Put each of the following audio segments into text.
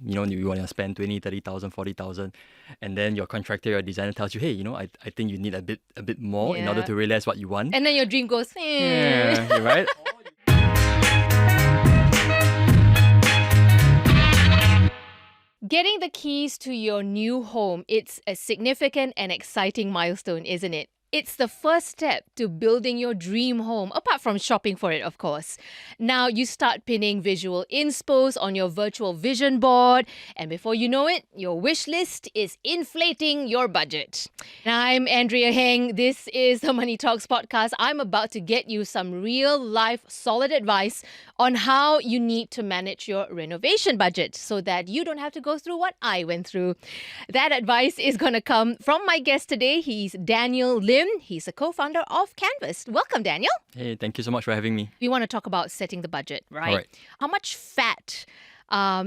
you want to spend 20, 30,000, 40,000, and then your contractor, your designer tells you, hey, I think you need a bit more in order Yeah. to realize what you want. And then your dream goes, Yeah, you're right. Getting the keys to your new home, it's a significant and exciting milestone, isn't it? It's the first step to building your dream home, apart from shopping for it, of course. Now you start pinning visual inspos on your virtual vision board, and before you know it, your wish list is inflating your budget. I'm Andrea Heng. This is the Money Talks podcast. I'm about to get you some real life solid advice on how you need to manage your renovation budget so that you don't have to go through what I went through. That advice is going to come from my guest today. He's Daniel Lim. He's a co-founder of Qanvast. Welcome, Daniel. Hey, thank you so much for having me. We want to talk about setting the budget, right? All right. How much fat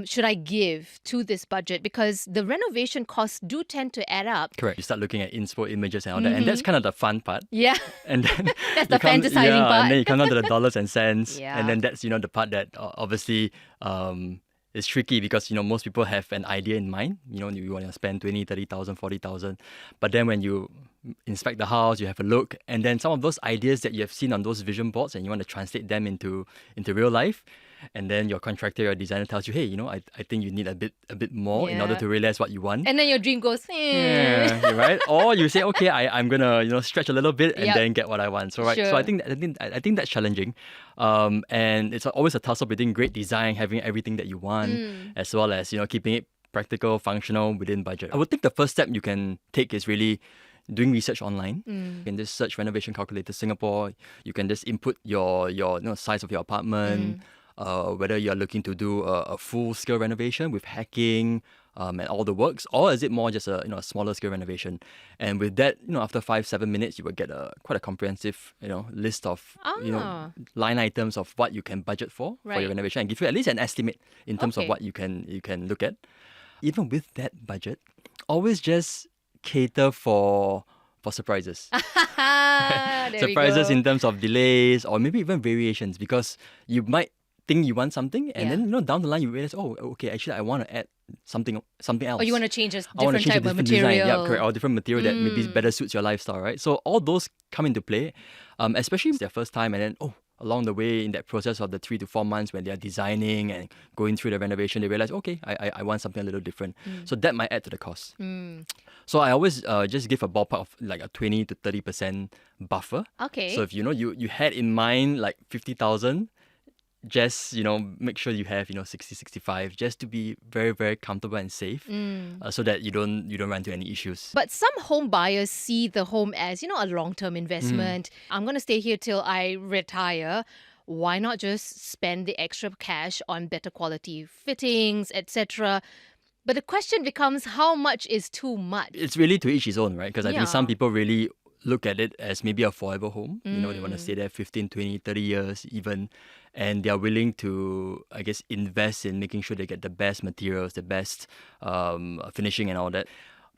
should I give to this budget? Because the renovation costs do tend to add up. Correct. You start looking at inspo images and all that, and that's kind of the fun part. Yeah. And then That's you the fantasizing yeah, part. and then you come down to the dollars and cents, Yeah. and then that's the part that obviously is tricky because most people have an idea in mind. You want to spend 20, 30,000, 40,000, but then when you inspect the house, you have a look, and then some of those ideas that you have seen on those vision boards, and you want to translate them into real life. And then your contractor, your designer tells you, hey, I think you need a bit more in order Yeah. to realize what you want. And then your dream goes, Yeah, you're right. Or you say, okay, I'm gonna stretch a little bit and Yep. then get what I want. So right, so Sure. I think that's challenging, and it's always a tussle between great design, having everything that you want, as well as keeping it practical, functional within budget. I would think the first step you can take is really doing research online. You can just search renovation calculator Singapore. You can just input your size of your apartment. Whether you're looking to do a full-scale renovation with hacking and all the works, or is it more just a smaller scale renovation? And with that, after 5-7 minutes, you will get quite a comprehensive list of line items of what you can budget for Right. your renovation, and give you at least an estimate in terms Okay. of what you can look at. Even with that budget, always just cater for surprises. There we Surprises go. in terms of delays or maybe even variations, because you might think you want something and Yeah. then down the line you realize, oh, okay, actually I want to add something else. Or you want to change a I want to different change a type of different material. design, yeah, correct, or different material that maybe better suits your lifestyle, right? So all those come into play, especially if it's their first time, and then along the way in that process of the 3 to 4 months when they're designing and going through the renovation, they realize, okay, I want something a little different. So that might add to the cost. So I always just give a ballpark of like a 20 to 30% buffer. Okay. So if you had in mind like 50,000, just make sure you have 60, 65, just to be very, very comfortable and safe, so that you don't run into any issues. But some home buyers see the home as, a long-term investment. I'm going to stay here till I retire. Why not just spend the extra cash on better quality fittings, etc.? But the question becomes, how much is too much? It's really to each his own, right? Because I think some Yeah. people really look at it as maybe a forever home. They want to stay there 15, 20, 30 years even. And they're willing to, I guess, invest in making sure they get the best materials, the best finishing and all that.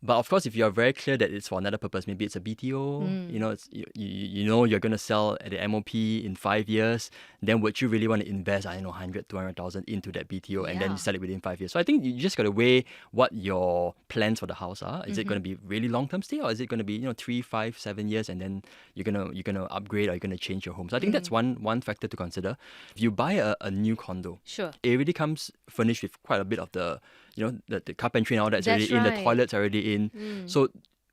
But of course, if you're very clear that it's for another purpose, maybe it's a BTO, it's, you're going to sell at the MOP in 5 years, then would you really want to invest, 100, 200,000 into that BTO and then Yeah. you sell it within 5 years? So I think you just got to weigh what your plans for the house are. Is it going to be really long-term stay, or is it going to be 3, 5, 7 years and then you're gonna upgrade, or you're gonna change your home? So I think that's one factor to consider. If you buy a new condo, Sure. it really comes furnished with quite a bit of the the carpentry and all that's That's already in, the right. toilets already in. So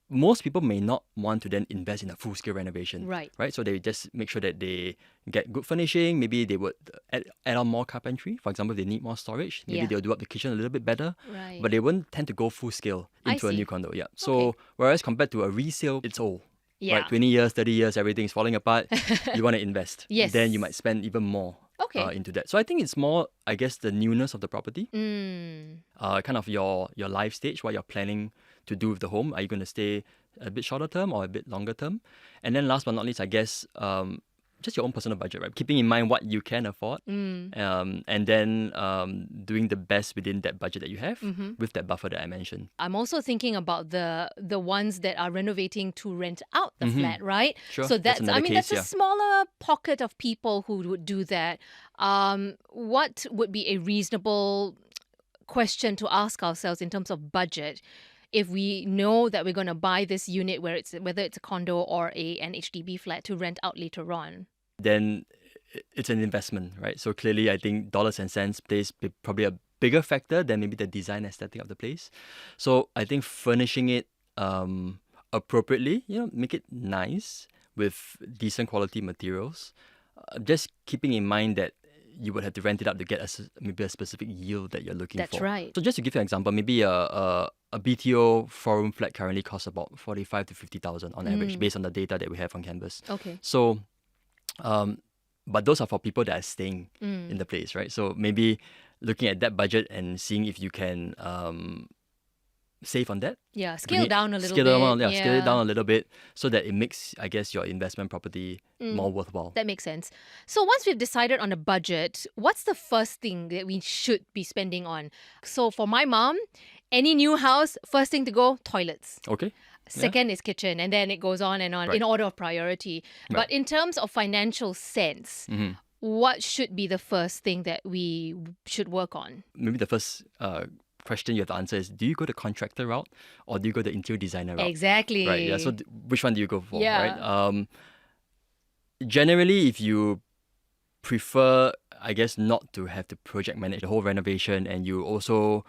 most people may not want to then invest in a full-scale renovation. Right. So they just make sure that they get good furnishing. Maybe they would add on more carpentry. For example, if they need more storage, maybe Yeah. they'll do up the kitchen a little bit better. Right. But they wouldn't tend to go full-scale I into a see. new condo. Yeah. So whereas compared to a resale, it's old. Yeah. Right, 20 years, 30 years, everything's falling apart. You want to invest. Yes. Then you might spend even more Okay. into that. So I think it's more, I guess, the newness of the property, Mm. kind of your life stage, what you're planning to do with the home. Are you going to stay a bit shorter term or a bit longer term? And then last but not least, I guess, just your own personal budget, right? Keeping in mind what you can afford, and then doing the best within that budget that you have with that buffer that I mentioned. I'm also thinking about the ones that are renovating to rent out the flat, right? Sure, So that's another case, that's a yeah. smaller pocket of people who would do that. What would be a reasonable question to ask ourselves in terms of budget. If we know that we're going to buy this unit, whether it's a condo or an HDB flat to rent out later on, then it's an investment, right? So clearly, I think dollars and cents plays probably a bigger factor than maybe the design aesthetic of the place. So I think furnishing it appropriately, make it nice with decent quality materials. Just keeping in mind that you would have to rent it out to get maybe a specific yield that you're looking for. That's right. So just to give you an example, maybe a BTO 4-room flat currently costs about 45 to 50,000 on average, based on the data that we have on Qanvast. Okay. So, but those are for people that are staying in the place, right? So maybe looking at that budget and seeing if you can save on that. Yeah, scale down a little Scale bit. Scale it down a little bit so that it makes, I guess, your investment property more worthwhile. That makes sense. So once we've decided on a budget, what's the first thing that we should be spending on? So for my mom, any new house, first thing to go, toilets. Okay. Second is kitchen, and then it goes on and on in order of priority. Right. But in terms of financial sense, what should be the first thing that we should work on? Maybe the first question you have to answer is, do you go the contractor route or do you go the interior designer route? Exactly. Right. Yeah. So which one do you go for? Yeah. Right. Generally, if you prefer, I guess, not to have to project manage the whole renovation, and you also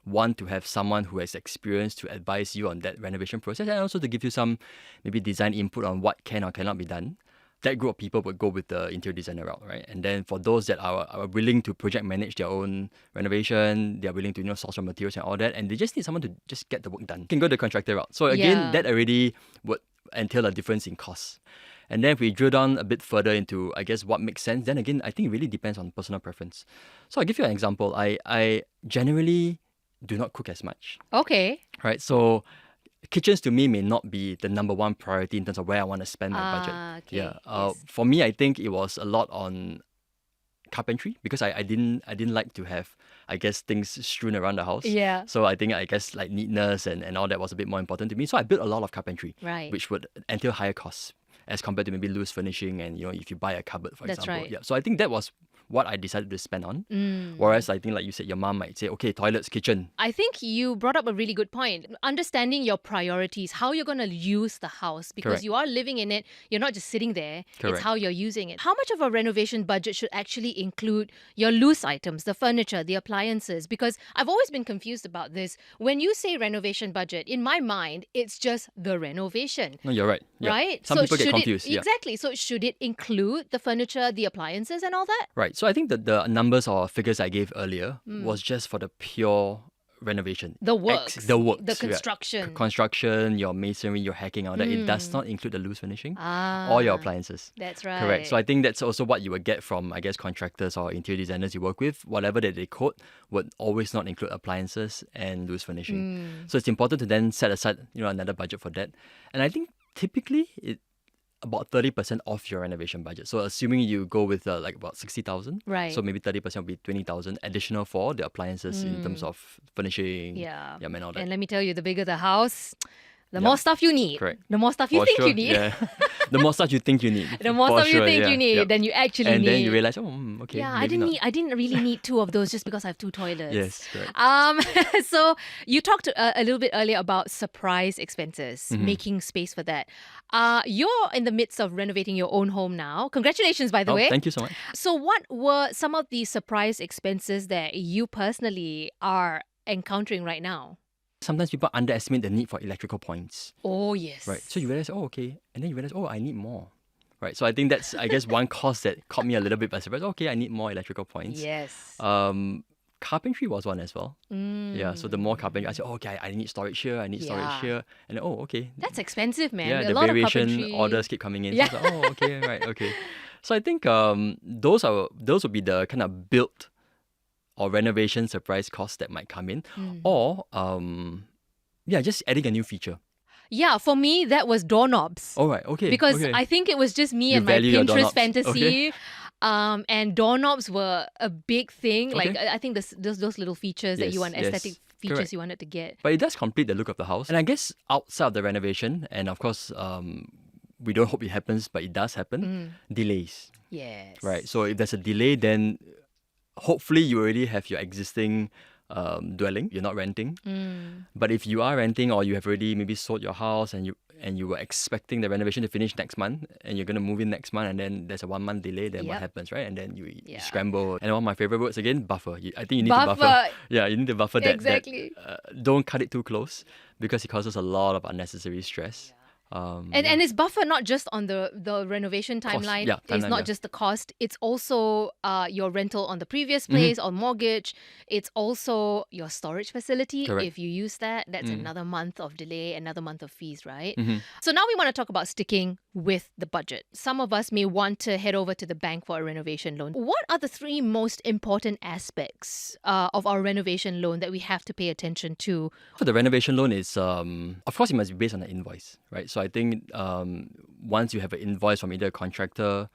want to have someone who has experience to advise you on that renovation process, and also to give you some maybe design input on what can or cannot be done, that group of people would go with the interior designer route, right? And then for those that are willing to project manage their own renovation, they're willing to source raw materials and all that, and they just need someone to just get the work done, you can go the contractor route. So again, that already would entail a difference in costs. And then if we drill down a bit further into, I guess, what makes sense, then again, I think it really depends on personal preference. So I'll give you an example. I generally do not cook as much. Okay. Right? So kitchens to me may not be the number one priority in terms of where I want to spend my budget. Okay. Yeah. Yes. For me, I think it was a lot on carpentry because I didn't like to have, I guess, things strewn around the house. Yeah. So I guess like neatness and all that was a bit more important to me. So I built a lot of carpentry, Right. which would entail higher costs as compared to maybe loose furnishing and if you buy a cupboard, for That's example. right. Yeah. So I think that was what I decided to spend on. Whereas I think, like you said, your mom might say, okay, toilets, kitchen. I think you brought up a really good point. Understanding your priorities, how you're going to use the house, because Correct. you are living in it. You're not just sitting there. Correct. It's how you're using it. How much of a renovation budget should actually include your loose items, the furniture, the appliances? Because I've always been confused about this. When you say renovation budget, in my mind, it's just the renovation. No, you're right. Yeah. Right? Some people get confused. Yeah. Exactly. So should it include the furniture, the appliances and all that? Right. So I think that the numbers or figures I gave earlier was just for the pure renovation. The works. The works. The yeah. construction. Construction, your masonry, your hacking, all that. It does not include the loose finishing Ah, or your appliances. That's right. Correct. So I think that's also what you would get from, I guess, contractors or interior designers you work with. Whatever that they quote would always not include appliances and loose finishing. So it's important to then set aside, another budget for that. And I think typically about 30% off your renovation budget. So assuming you go with like about 60,000, Right. So maybe 30% will be 20,000 additional for the appliances in terms of finishing, Yeah. and all that. And let me tell you, the bigger the house, the more stuff you need. Correct. The more stuff you For think sure, you need. Yeah. The more stuff you think you need. The more For stuff you sure, think yeah. you need, Yep. then you actually and need. then you realize, okay. Yeah, I maybe didn't not. need. I didn't really need two of those just because I have two toilets. Yes, correct. So you talked a little bit earlier about surprise expenses, Mm-hmm. making space for that. You're in the midst of renovating your own home now. Congratulations, by the way. Thank you so much. So what were some of the surprise expenses that you personally are encountering right now? Sometimes people underestimate the need for electrical points. Oh, yes. Right. So you realize, okay. And then you realize, I need more. Right. So I think that's, I guess, one cost that caught me a little bit by surprise. Okay, I need more electrical points. Yes. Carpentry was one as well. Yeah. So the more carpentry, I said, okay, I need storage here. I need storage Yeah. here. And then, okay. That's expensive, man. Yeah, A the lot of variation carpentry. orders keep coming in. Yeah. So I was like, okay, right, okay. So I think those would be the kind of built or renovation surprise costs that might come in. Or just adding a new feature. Yeah, for me, that was doorknobs. All right, okay. Because okay. I think it was just me You and my value your Pinterest doorknobs. fantasy. Okay. And doorknobs were a big thing. Like, Okay. I think those little features that you Yes, want, yes. aesthetic features Correct. you wanted to get. But it does complete the look of the house. And I guess outside of the renovation, and of course, we don't hope it happens, but it does happen, delays. Yes. Right. So if there's a delay, then hopefully you already have your existing dwelling. You're not renting. But if you are renting or you have already maybe sold your house and you were expecting the renovation to finish next month and you're going to move in next month and then there's a 1 month delay, then what Yep. happens, right? And then you Yeah. scramble. And one of my favorite words again, buffer. I think you need to Buffer. buffer. Yeah, you need to buffer that. Exactly. Don't cut it too close because it causes a lot of unnecessary stress. And it's buffer not just on the renovation Cost. timeline. Yeah, It's timeline, not yeah. just the cost. It's also your rental on the previous place or mortgage. It's also your storage facility. Correct. If you use that, that's another month of delay, another month of fees, right? Mm-hmm. So now we want to talk about sticking with the budget. Some of us may want to head over to the bank for a renovation loan. What are the 3 most important aspects of our renovation loan that we have to pay attention to? So the renovation loan is, of course, it must be based on an invoice, right? So I think once you have an invoice from either a contractor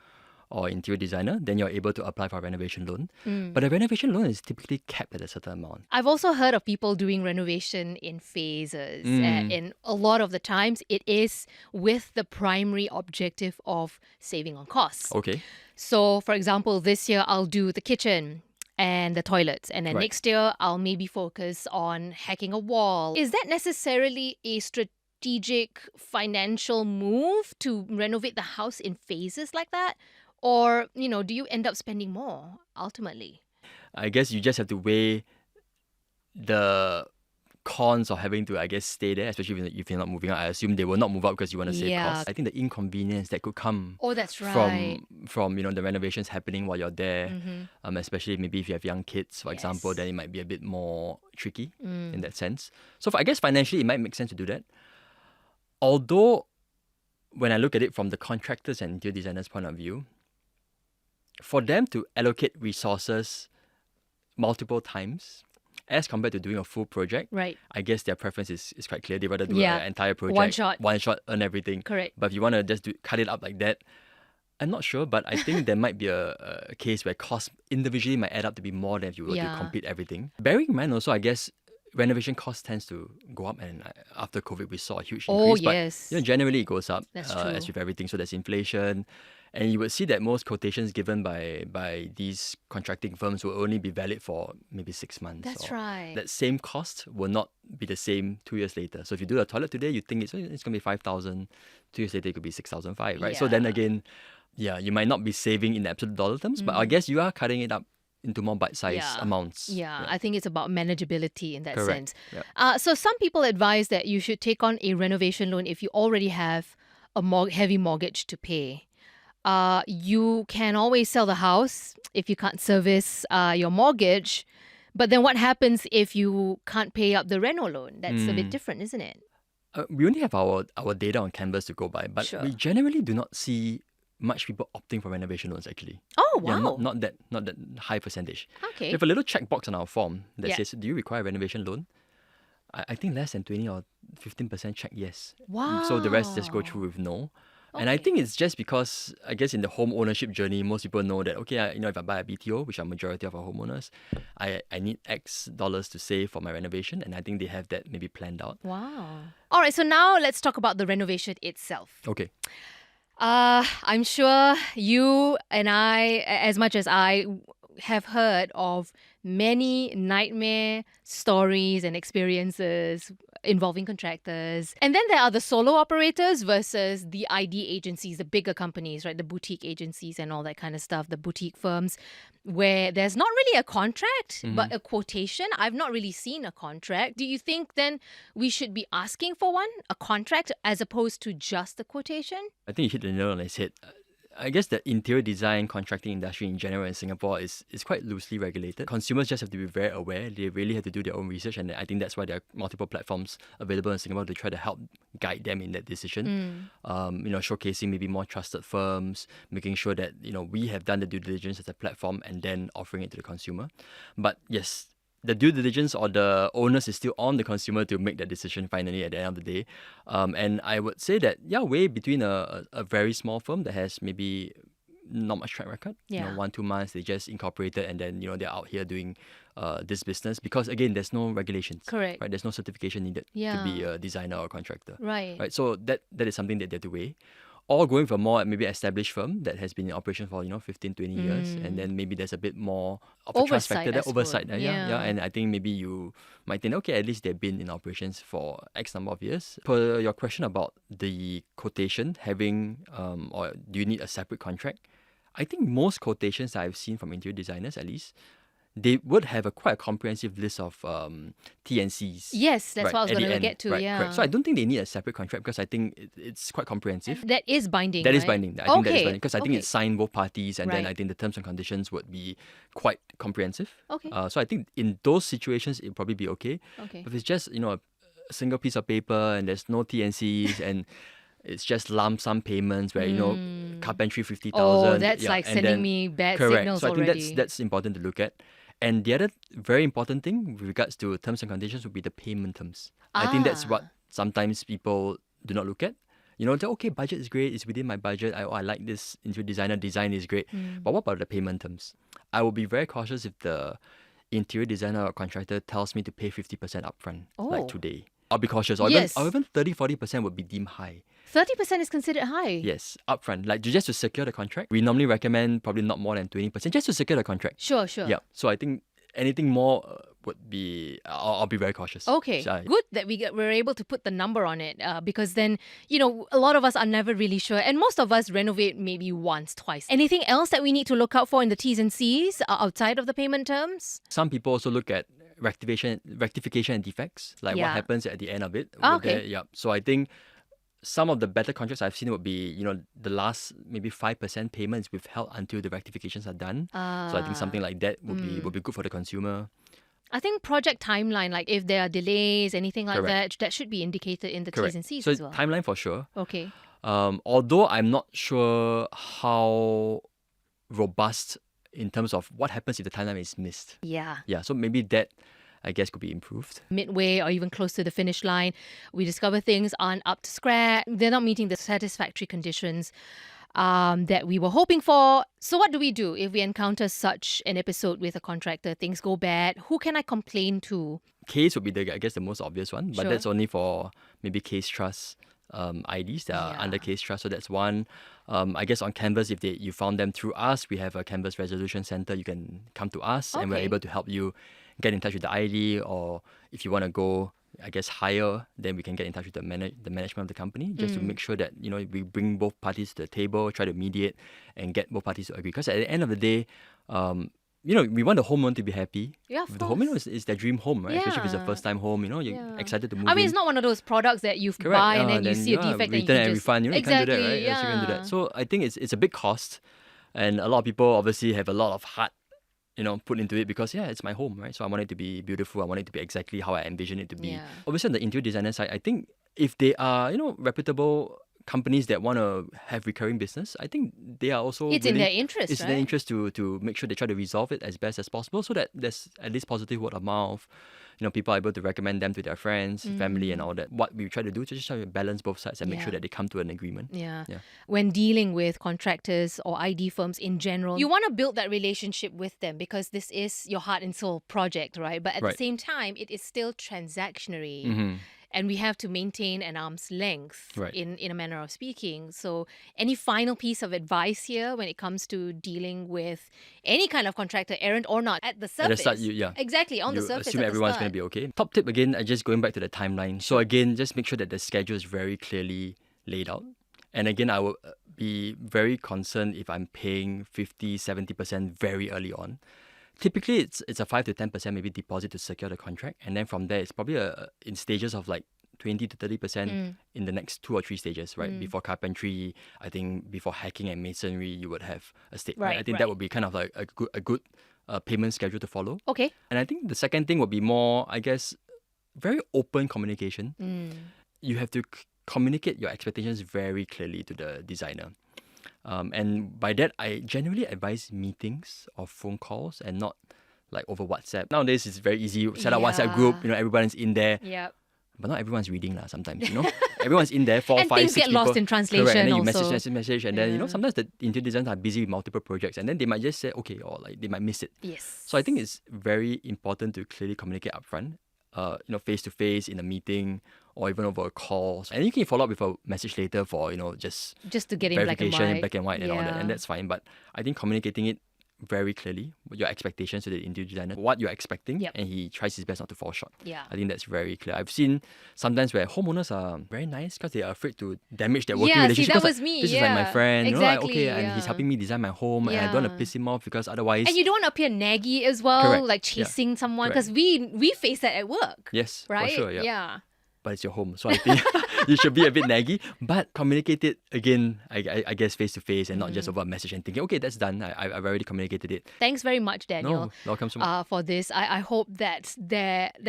or interior designer, then you're able to apply for a renovation loan. But a renovation loan is typically capped at a certain amount. I've also heard of people doing renovation in phases. And a lot of the times it is with the primary objective of saving on costs. Okay. So, for example, this year I'll do the kitchen and the toilets. And then Right. next year I'll maybe focus on hacking a wall. Is that necessarily a strategic financial move to renovate the house in phases like that? Or, do you end up spending more ultimately? I guess you just have to weigh the cons of having to, I guess, stay there, especially if you're not moving out. I assume they will not move out because you want to save Yeah. costs. I think the inconvenience that could come Oh, that's right. from the renovations happening while you're there, especially maybe if you have young kids, for example, Yes. then it might be a bit more tricky in that sense. So I guess financially it might make sense to do that. Although when I look at it from the contractors and interior designers' point of view, for them to allocate resources multiple times as compared to doing a full project, Right. I guess their preference is quite clear. They rather do Yeah. an entire project, One shot. earn everything. Correct. But if you want to just cut it up like that, I'm not sure, but I think there might be a case where costs individually might add up to be more than if you were to Yeah. complete everything. Bearing in mind also, I guess, renovation costs tends to go up, and after COVID, we saw a huge Oh, increase. yes. But generally it goes up That's as true. with everything. So there's inflation, and you would see that most quotations given by these contracting firms will only be valid for maybe 6 months. That's or right. That same cost will not be the same 2 years later. So if you do a toilet today, you think it's going to be 5,000. 2 years later, it could be 6,500, right? So then Yeah. again, you might not be saving in absolute dollar terms, but I guess you are cutting it up into more bite-sized Yeah. amounts. Yeah, I think it's about manageability in that Correct. sense. Yeah. So some people advise that you should take on a renovation loan if you already have a heavy mortgage to pay. You can always sell the house if you can't service your mortgage. But then what happens if you can't pay up the reno loan? That's a bit different, isn't it? We only have our data on Qanvast to go by, but Sure. we generally do not see much people opting for renovation loans actually. Oh, Yeah, wow. not that high percentage. Okay. We have a little checkbox on our form that Yeah. says, "Do you require a renovation loan?" I think less than 20 or 15% check yes. So the rest just go through with no. And I Okay. think it's just because, I guess, in the home ownership journey, most people know that, okay, if I buy a BTO, which are majority of our homeowners, I need X dollars to save for my renovation. And I think they have that maybe planned out. Wow. All right, so now let's talk about the renovation itself. Okay. I'm sure you and I, as much as I, have heard of many nightmare stories and experiences involving contractors. And then there are the solo operators versus the ID agencies, the bigger companies, right? The boutique agencies and all that kind of stuff, the boutique firms, where there's not really a contract, but a quotation. I've not really seen a contract. Do you think then we should be asking for one, a contract, as opposed to just a quotation? I think you hit the nail on its head. I guess the interior design contracting industry in general in Singapore is quite loosely regulated. Consumers just have to be very aware. They really have to do their own research, and I think that's why there are multiple platforms available in Singapore to try to help guide them in that decision. Showcasing maybe more trusted firms, making sure that we have done the due diligence as a platform, and then offering it to the consumer. But yes, the due diligence or the onus is still on the consumer to make that decision finally at the end of the day. And I would say that, way between a very small firm that has maybe not much track record, Yeah. 1-2 months, they just incorporated and then, they're out here doing this business because, again, there's no regulations. Correct. Right? There's no certification needed to be a designer or contractor. Right. Right? So that is something that they have to weigh. or going for more maybe established firm that has been in operation for 15, 20 years, and then maybe there's a bit more of a trust factor, Oversight, I that oversight suppose. there. Yeah. And I think maybe you might think, okay, at least they've been in operations for X number of years. Per your question about the quotation having or do you need a separate contract, I think most quotations that I've seen from interior designers, at least, they would have quite a comprehensive list of T&Cs. Yes, that's what I was at the going to end. get to. Right, Yeah. correct. So I don't think they need a separate contract because I think it's quite comprehensive. That is binding. That is right? binding. I think that is Okay, binding because I think okay. it's signed both parties, and then Right. I think the terms and conditions would be quite comprehensive. Okay. So I think in those situations it'd probably be okay. Okay. But if it's just a single piece of paper and there's no T&Cs and it's just lump sum payments where carpentry 50,000. Oh, that's like and sending then- me bad correct. signals So I think already. that's important to look at. And the other very important thing with regards to terms and conditions would be the payment terms. I think that's what sometimes people do not look at. Okay, budget is great, it's within my budget. I like this interior designer, design is great. But what about the payment terms? I will be very cautious if the interior designer or contractor tells me to pay 50% upfront, Oh. like today. I'll be cautious. Or Yes. even 30-40% would be deemed high. 30% is considered high. Yes, upfront. Like just to secure the contract. We normally recommend probably not more than 20% just to secure the contract. Sure. Yeah. So I think anything more would be, I'll be very cautious. Okay, So good that we're able to put the number on it because then, a lot of us are never really sure. And most of us renovate maybe once, twice. Anything else that we need to look out for in the T's and C's outside of the payment terms? Some people also look at rectification and defects, like what Yeah. happens at the end of it. Okay. Yeah. So I think some of the better contracts I've seen would be, the last maybe 5% payments withheld until the rectifications are done. So I think something like that would be good for the consumer. I think project timeline, like if there are delays, anything like Correct. that should be indicated in the Correct. T's and C's So as well. timeline for sure. Okay. Although I'm not sure how robust in terms of what happens if the timeline is missed. Yeah. Yeah, so maybe that, I guess, could be improved. Midway or even close to the finish line, we discover things aren't up to scratch. They're not meeting the satisfactory conditions that we were hoping for. So what do we do if we encounter such an episode with a contractor? Things go bad. Who can I complain to? Case would be, the most obvious one, but Sure. that's only for maybe case trust IDs that are Yeah. under case trust. So that's one. I guess on Qanvast, if you found them through us, we have a Qanvast resolution center. You can come to us and we're Okay. able to help you get in touch with the ID, or if you want to go, I guess, higher, then we can get in touch with the management of the company just to make sure that, we bring both parties to the table, try to mediate and get both parties to agree. Because at the end of the day, we want the homeowner to be happy. Yeah, of The home, course. is their dream home, right? Especially if it's a Yeah. first time home, you're Yeah. excited to move I mean, in. it's not one of those products that you Correct. buy and then you see a defect and you return can and just... refund. You can't do that, right? Exactly, Yes, you can do yeah. that. So I think it's a big cost, and a lot of people obviously have a lot of heart, put into it because it's my home, right? So I want it to be beautiful. I want it to be exactly how I envision it to be. Yeah. Obviously, on the interior designer side, I think if they are reputable companies that want to have recurring business, I think they are also It's in really- their interest, It's in right? their interest to make sure they try to resolve it as best as possible, so that there's at least positive word of mouth. People are able to recommend them to their friends, family, and all that. What we try to do is just try to balance both sides and make sure Yeah. that they come to an agreement. Yeah. Yeah. When dealing with contractors or ID firms in general, you want to build that relationship with them because this is your heart and soul project, right? But at Right. the same time, it is still transactionary. Mhm. And we have to maintain an arm's length Right. in a manner of speaking. So any final piece of advice here when it comes to dealing with any kind of contractor, errand or not, at the surface? At the start, Exactly, on you the surface. assume at the everyone's start. going to be okay. Top tip again, just going back to the timeline. So again, just make sure that the schedule is very clearly laid out. And again, I will be very concerned if I'm paying 50, 70% very early on. Typically, it's a 5 to 10% maybe deposit to secure the contract. And then from there, it's probably in stages of like 20 to 30% in the next 2 or 3 stages, right? Before carpentry, I think before hacking and masonry, you would have a state. Right, I think right. that would be kind of like a good payment schedule to follow. Okay. And I think the second thing would be more, I guess, very open communication. You have to communicate your expectations very clearly to the designer. And by that, I generally advise meetings or phone calls and not like over WhatsApp. Nowadays, it's very easy. Set up WhatsApp group, everyone's in there. Yeah. But not everyone's reading sometimes, Everyone's in there, 4, And 5, things 6 get lost people. in translation Correct. And then you also. message. And then, Yeah. sometimes the interior designers are busy with multiple projects. And then they might just say, okay, or like they might miss it. Yes. So I think it's very important to clearly communicate upfront, face to face in a meeting or even over a call. And you can follow up with a message later for, just to get in black and verification, white. black and white and all that. Yeah. And that's fine. But I think communicating it very clearly, your expectations to the interior designer, what you're expecting, Yep. and he tries his best not to fall short. Yeah. I think that's very clear. I've seen sometimes where homeowners are very nice because they are afraid to damage their working Yeah, see, relationship. that 'Cause, was me, This is like my yeah. friend, Exactly, okay, and yeah. he's helping me design my home, and I don't want to Yeah. piss him off because otherwise. And you don't want to appear naggy as well, Correct. like Yeah. chasing someone, Correct. because we face that at work. Yes, Right? for sure, yeah. Yeah. But it's your home, so I think you should be a bit naggy, but communicate it again, I guess, face to face and not just over a message and thinking, okay, that's done. I've already communicated it. Thanks very much, Daniel. No, welcome so much. For this. I hope that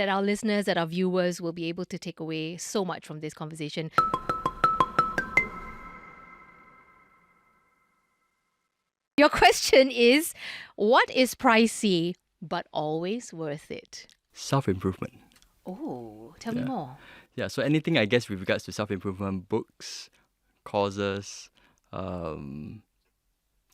our listeners, that our viewers will be able to take away so much from this conversation. Your question is, what is pricey but always worth it? Self-improvement. Oh, tell me Yeah. more. Yeah, so anything, I guess, with regards to self-improvement, books, courses,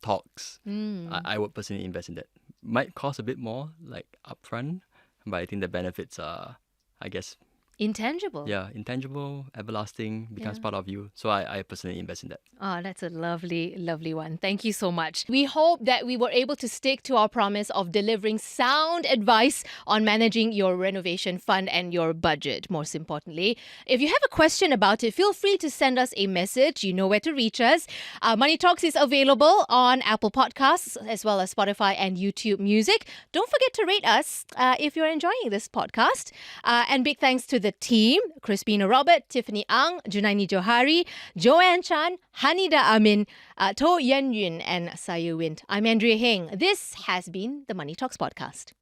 talks, I would personally invest in that. Might cost a bit more, like upfront, but I think the benefits are, I guess, Intangible. yeah, intangible, everlasting, becomes Yeah. part of you. So I personally invest in that. Oh, that's a lovely, lovely one. Thank you so much. We hope that we were able to stick to our promise of delivering sound advice on managing your renovation fund and your budget, most importantly. If you have a question about it, feel free to send us a message. You know where to reach us. Money Talks is available on Apple Podcasts as well as Spotify and YouTube Music. Don't forget to rate us if you're enjoying this podcast. And big thanks to the team, Crispina Robert, Tiffany Ang, Junaini Johari, Joanne Chan, Hanida Amin, To Yen Yun, and Sayu Wind. I'm Andrea Heng. This has been the Money Talks podcast.